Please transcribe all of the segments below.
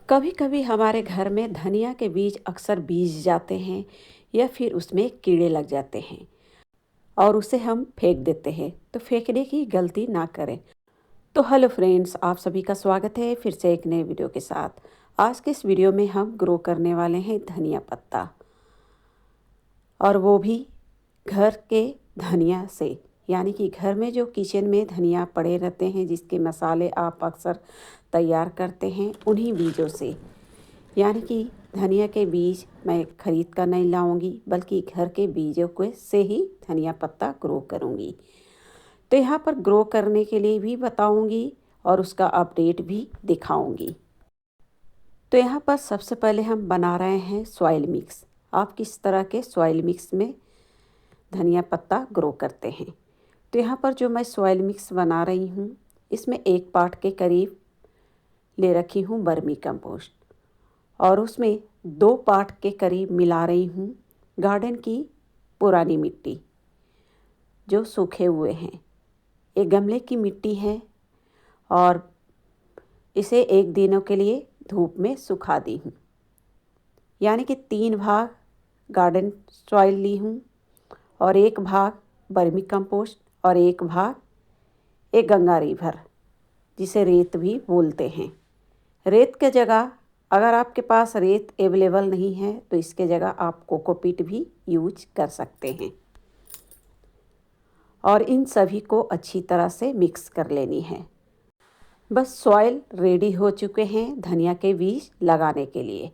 कभी कभी हमारे घर में धनिया के बीज अक्सर बीज जाते हैं या फिर उसमें कीड़े लग जाते हैं और उसे हम फेंक देते हैं। तो फेंकने की गलती ना करें। तो हेलो फ्रेंड्स, आप सभी का स्वागत है फिर से एक नए वीडियो के साथ। आज के इस वीडियो में हम ग्रो करने वाले हैं धनिया पत्ता, और वो भी घर के धनिया से, यानी कि घर में जो किचन में धनिया पड़े रहते हैं, जिसके मसाले आप अक्सर तैयार करते हैं, उन्हीं बीजों से। यानी कि धनिया के बीज मैं ख़रीद कर नहीं लाऊंगी, बल्कि घर के बीजों को से ही धनिया पत्ता ग्रो करूंगी। तो यहाँ पर ग्रो करने के लिए भी बताऊंगी और उसका अपडेट भी दिखाऊंगी। तो यहाँ पर सबसे पहले हम बना रहे हैं सॉइल मिक्स। आप किस तरह के सॉइल मिक्स में धनिया पत्ता ग्रो करते हैं। तो यहाँ पर जो मैं सॉइल मिक्स बना रही हूँ, इसमें 1 पार्ट के करीब ले रखी हूँ वर्मी कंपोस्ट, और उसमें 2 पार्ट के करीब मिला रही हूँ गार्डन की पुरानी मिट्टी जो सूखे हुए हैं। एक गमले की मिट्टी है और इसे 1 दिनों के लिए धूप में सुखा दी हूँ। यानी कि 3 भाग गार्डन सॉइल ली हूँ और 1 भाग वर्मी कंपोस्ट और 1 भाग एक गंगा रिवर, जिसे रेत भी बोलते हैं। रेत के जगह, अगर आपके पास रेत अवेलेबल नहीं है तो इसके जगह आप कोकोपीट भी यूज कर सकते हैं। और इन सभी को अच्छी तरह से मिक्स कर लेनी है। बस सॉइल रेडी हो चुके हैं धनिया के बीज लगाने के लिए।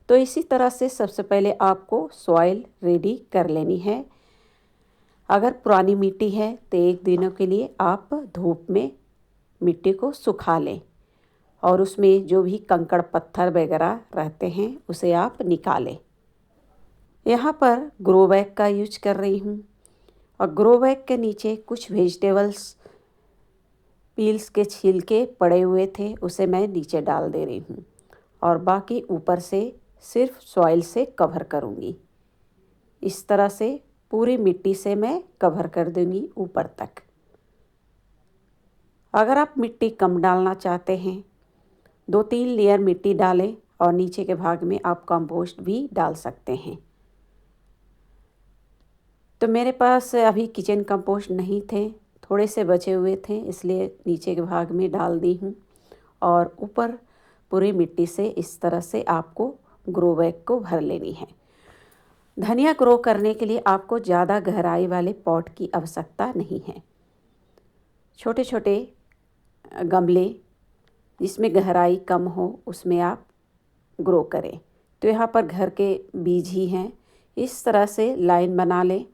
तो इसी तरह से सबसे पहले आपको सॉइल रेडी कर लेनी है। अगर पुरानी मिट्टी है तो 1 दिनों के लिए आप धूप में मिट्टी को सुखा लें, और उसमें जो भी कंकड़ पत्थर वगैरह रहते हैं उसे आप निकालें। यहाँ पर ग्रो बैग का यूज कर रही हूँ, और ग्रो बैग के नीचे कुछ वेजिटेबल्स पील्स के छिलके पड़े हुए थे, उसे मैं नीचे डाल दे रही हूँ, और बाकी ऊपर से सिर्फ सॉइल से कवर करूँगी। इस तरह से पूरी मिट्टी से मैं कवर कर दूँगी ऊपर तक। अगर आप मिट्टी कम डालना चाहते हैं, 2-3 लेयर मिट्टी डालें और नीचे के भाग में आप कंपोस्ट भी डाल सकते हैं। तो मेरे पास अभी किचन कंपोस्ट नहीं थे, थोड़े से बचे हुए थे, इसलिए नीचे के भाग में डाल दी हूँ। और ऊपर पूरी मिट्टी से इस तरह से आपको ग्रो बैग को भर लेनी है। धनिया ग्रो करने के लिए आपको ज़्यादा गहराई वाले पॉट की आवश्यकता नहीं है। छोटे छोटे गमले जिसमें गहराई कम हो, उसमें आप ग्रो करें। तो यहाँ पर घर के बीज ही हैं। इस तरह से लाइन बना लें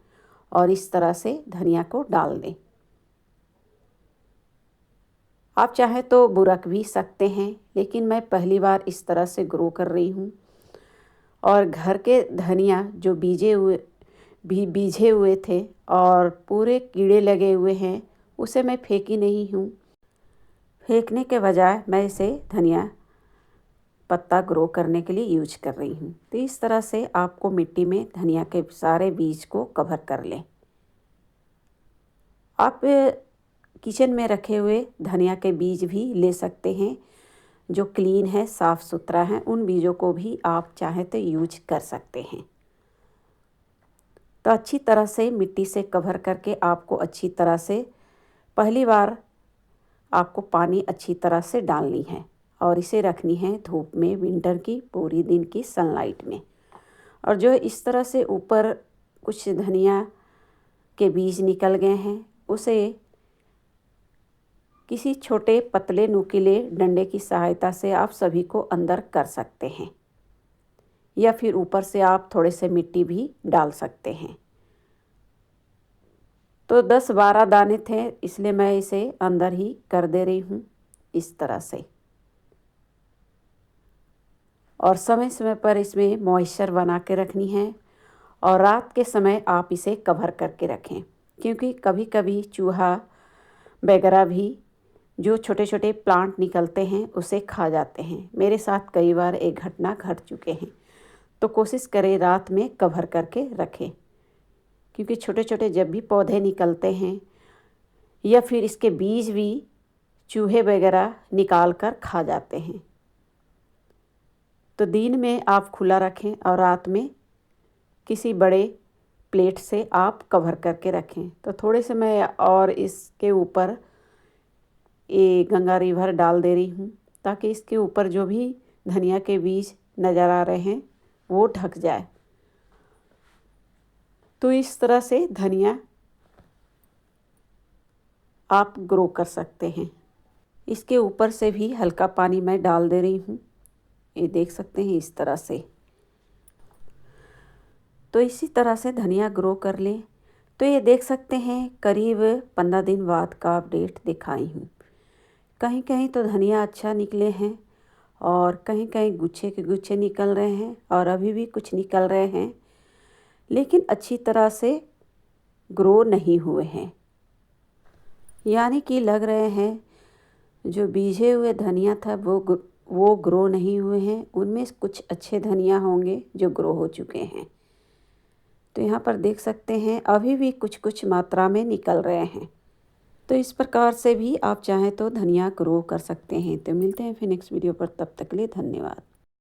और इस तरह से धनिया को डाल दें। आप चाहे तो बुरक भी सकते हैं, लेकिन मैं पहली बार इस तरह से ग्रो कर रही हूँ। और घर के धनिया जो बीजे हुए थे और पूरे कीड़े लगे हुए हैं, उसे मैं फेंकी नहीं हूँ। फेंकने के बजाय मैं इसे धनिया पत्ता ग्रो करने के लिए यूज कर रही हूँ। तो इस तरह से आपको मिट्टी में धनिया के सारे बीज को कवर कर लें। आप किचन में रखे हुए धनिया के बीज भी ले सकते हैं, जो क्लीन है, साफ़ सुथरा है। उन बीजों को भी आप चाहें तो यूज कर सकते हैं। तो अच्छी तरह से मिट्टी से कवर करके आपको अच्छी तरह से पहली बार आपको पानी अच्छी तरह से डालनी है, और इसे रखनी है धूप में, विंटर की पूरी दिन की सनलाइट में। और जो इस तरह से ऊपर कुछ धनिया के बीज निकल गए हैं, उसे किसी छोटे पतले नुकीले डंडे की सहायता से आप सभी को अंदर कर सकते हैं, या फिर ऊपर से आप थोड़े से मिट्टी भी डाल सकते हैं। तो 10-12 दाने थे, इसलिए मैं इसे अंदर ही कर दे रही हूँ इस तरह से। और समय समय पर इसमें मॉइस्चर बना के रखनी है, और रात के समय आप इसे कवर करके रखें, क्योंकि कभी कभी चूहा वगैरह भी जो छोटे छोटे प्लांट निकलते हैं उसे खा जाते हैं। मेरे साथ कई बार एक घटना घट चुके हैं। तो कोशिश करें रात में कवर करके रखें, क्योंकि छोटे छोटे जब भी पौधे निकलते हैं या फिर इसके बीज भी चूहे वगैरह निकाल कर खा जाते हैं। तो दिन में आप खुला रखें और रात में किसी बड़े प्लेट से आप कवर करके रखें। तो थोड़े से मैं और इसके ऊपर ये गंगा रिवर डाल दे रही हूँ ताकि इसके ऊपर जो भी धनिया के बीज नज़र आ रहे हैं वो ढक जाए। तो इस तरह से धनिया आप ग्रो कर सकते हैं। इसके ऊपर से भी हल्का पानी मैं डाल दे रही हूँ, ये देख सकते हैं इस तरह से। तो इसी तरह से धनिया ग्रो कर लें। तो ये देख सकते हैं करीब 15 दिन बाद का अपडेट दिखाई हूँ। कहीं कहीं तो धनिया अच्छा निकले हैं और कहीं कहीं गुच्छे के गुच्छे निकल रहे हैं और अभी भी कुछ निकल रहे हैं, लेकिन अच्छी तरह से ग्रो नहीं हुए हैं। यानी कि लग रहे हैं जो बीजे हुए धनिया था वो ग्रो नहीं हुए हैं, उनमें कुछ अच्छे धनिया होंगे जो ग्रो हो चुके हैं। तो यहाँ पर देख सकते हैं अभी भी कुछ कुछ मात्रा में निकल रहे हैं। तो इस प्रकार से भी आप चाहें तो धनिया ग्रो कर सकते हैं। तो मिलते हैं फिर नेक्स्ट वीडियो पर, तब तक के लिए धन्यवाद।